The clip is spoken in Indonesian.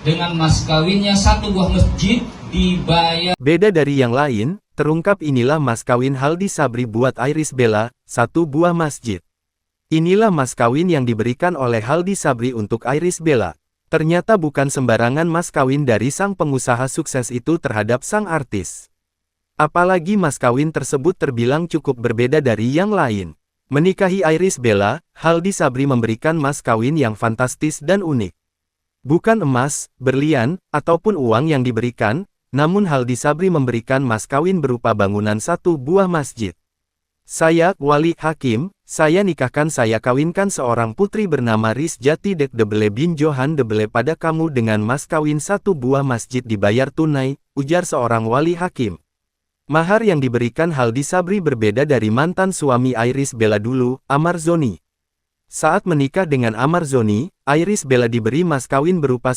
dengan mas kawinnya satu buah masjid dibayar. Beda dari yang lain, terungkap inilah mas kawin Haldi Sabri buat Iris Bella, satu buah masjid. Inilah mas kawin yang diberikan oleh Haldi Sabri untuk Iris Bella. Ternyata bukan sembarangan mas kawin dari sang pengusaha sukses itu terhadap sang artis. Apalagi mas kawin tersebut terbilang cukup berbeda dari yang lain. Menikahi Iris Bella, Haldi Sabri memberikan mas kawin yang fantastis dan unik. Bukan emas, berlian, ataupun uang yang diberikan, namun Haldi Sabri memberikan mas kawin berupa bangunan satu buah masjid. Saya, Wali Hakim, saya kawinkan seorang putri bernama Ris Jati Dek Debele bin Johan Debele pada kamu dengan mas kawin satu buah masjid dibayar tunai, ujar seorang wali hakim. Mahar yang diberikan Haldi Sabri berbeda dari mantan suami Iris Bella dulu, Amar Zoni. Saat menikah dengan Amar Zoni, Iris Bella diberi mas kawin berupa